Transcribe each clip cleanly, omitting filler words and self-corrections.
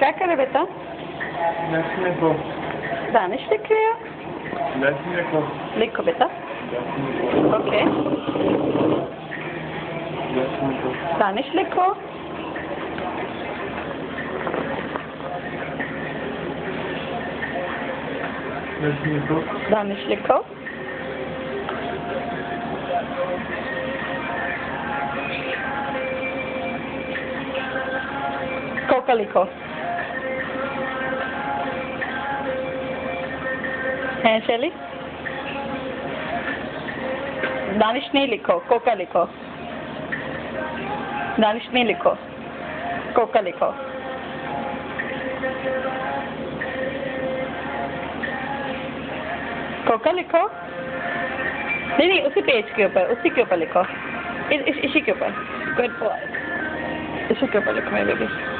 क्या करे बेटा? लिखो। दानिश लिख रहे हो? लिखो। लिखो बेटा। ओके। दानिश लिखो। दानिश लिखो। कोका लिखो। हैं शैली? दानिश नहीं लिखो, कोका लिखो। दानिश नहीं लिखो, कोका लिखो। कोका लिखो। नहीं नहीं, उसी पेज के ऊपर, उसी के ऊपर लिखो। इसी के ऊपर। Good boy. इसी के ऊपर लिखो मेरे बेबी।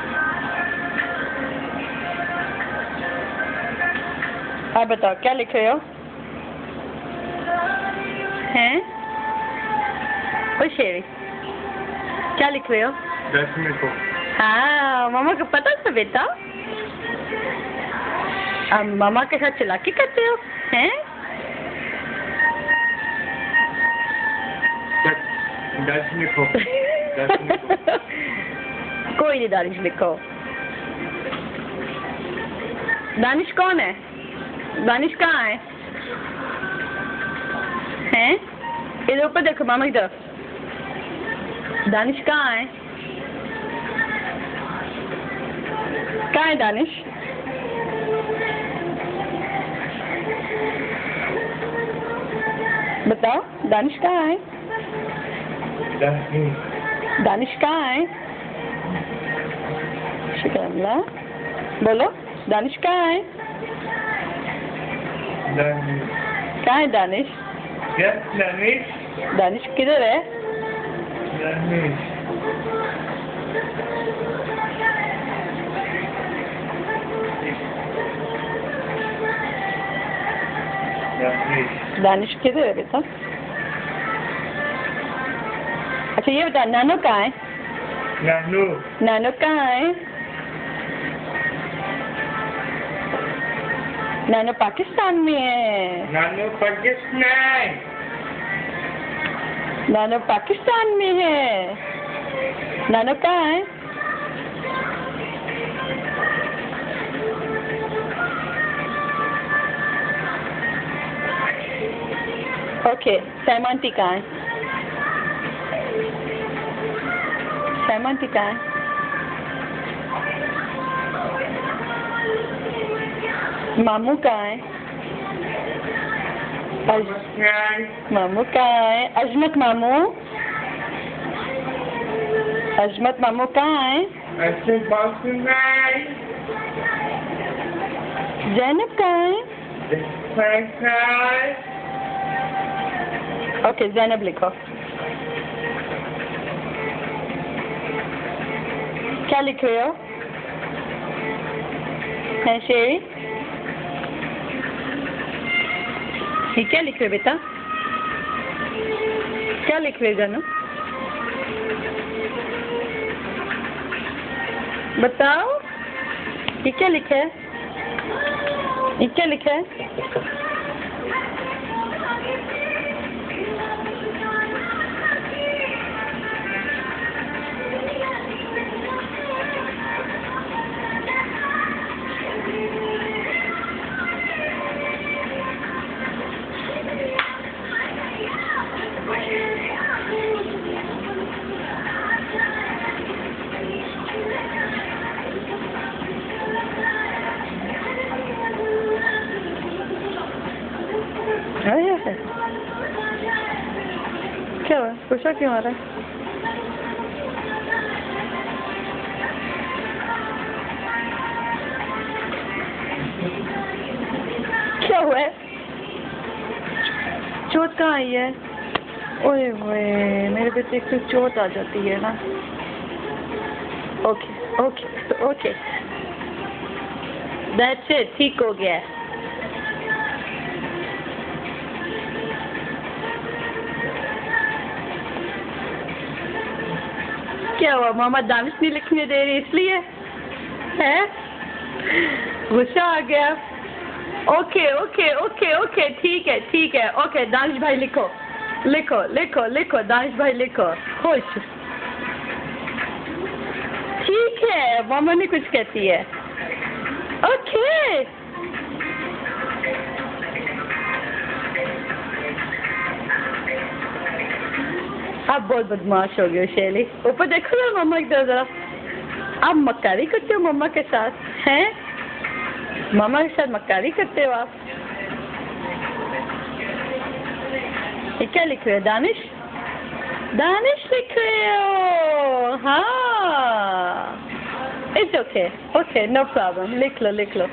आप बताओ क्या लिख रहे हो? हैं? ओ शेरी, क्या लिख रहे हो? लिखो। हाँ, मामा को पता था बेटा। अब मामा के साथ चालाकी करते हो, हैं? लिखो। कोई नहीं, दानिश लिखो। दानिश कौन है? दानिश कहाँ है? हैं? इधर ऊपर देखो, मामा की तरफ। दानिश कहाँ है? कहाँ है दानिश? बताओ, दानिश कहाँ है? दानिश कहाँ है? शुक्र अल्लाह। बोलो, दानिश कहाँ है? कहाँ है दानिश? दानिश किधर है? दानिश किधर है बेटा? अच्छा ये बता, नानो कहाँ है? नानो कहाँ है? नानो पाकिस्तान में है। नानो पाकिस्तान। नानो पाकिस्तान में है। नानो कहाँ है? ओके, सैमांती कहाँ है? सैमांती कहाँ है? मामू कहाँ है? मामू कहाँ है? अजमत मामू? अजमत मामू कहाँ है? जैनब कहाँ है? ओके, जैनब लिखो। क्या लिख रहे हो? है शेरी? ये क्या लिख रहे हो बेटा? क्या लिख रहे हो जानू? बताओ, ये क्या लिखा है? ये क्या लिखा है? आया है? क्या हुआ? गुस्सा क्यों आ रहा है? क्या हुआ है? चोट कहाँ आई है? ओए ओए, मेरे बेटे को चोट आ जाती है ना। Okay okay okay, that's it, ठीक हो गया। क्या हुआ? मोहम्मद दानिश नहीं लिखने दे रही इसलिए है? गुस्सा आ गया। ओके ओके ओके ओके, ठीक है ओके। दानिश भाई लिखो लिखो लिखो लिखो, दानिश भाई लिखो। खुश, ठीक है, मामा ने कुछ कहती है। ओके, आप बहुत बदमाश हो गए शैली। ऊपर देखो ना मम्मा की तरफ जरा। आप मक्कारी करते हो मम्मा के साथ हैं? मम्मा के साथ मक्कारी करते हो आप? ये क्या लिख रहे हो दानिश? दानिश लिख रहे हो? हाँ, it's okay okay, no problem, लिख लो।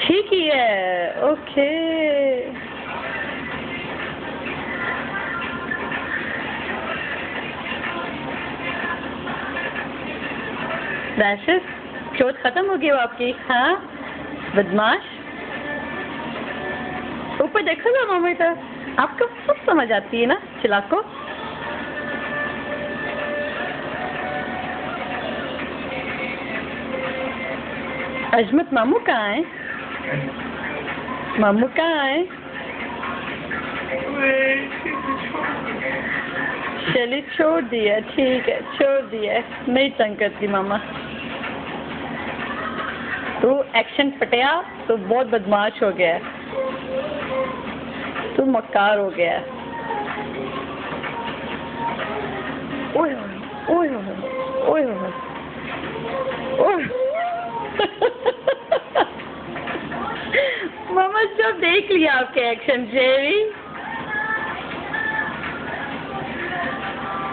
ठीक ही है, ओके। रैशेस, चोट खत्म हो गई वो आपकी? हाँ, बदमाश। ऊपर देखो ना मम्मी, तो आपको सब समझ आती है ना चिलाको? अजमत मामू कहाँ है? मामू कहाँ है? चलिए छोड़ दिया, ठीक है, छोड़ दिया, नहीं तंग करती मामा। तू एक्शन पटिया, तो बहुत बदमाश हो गया, तू मक्कार हो गया। ओए ओए ओए ओए मामा सब देख लिया आपके एक्शन जेवी।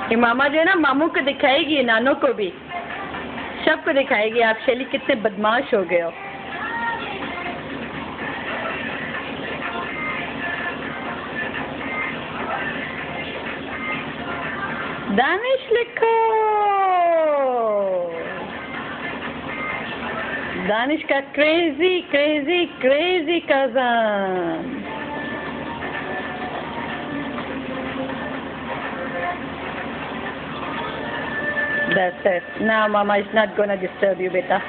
ये मामा जो है ना, मामू को दिखाएगी, नानों को भी, सबको दिखाएगी आप शैली कितने बदमाश हो गए हो। दानिश लिखो, दानिश का crazy crazy crazy cousin. That's it. Now Mama is not gonna disturb you, beta.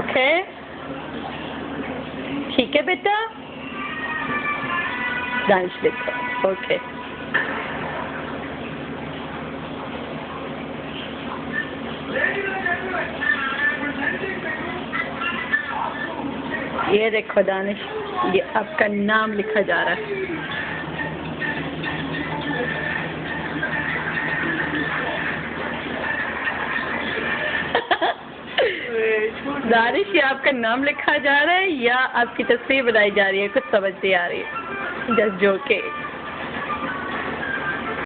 Okay? ठीक है बेटा? Dance लिखो. Okay. ये देखो दानिश, ये आपका नाम लिखा जा रहा है। दानिश, ये आपका नाम लिखा जा रहा है या आपकी तस्वीर बनाई जा रही है? कुछ समझ नहीं आ रही है। Just joking.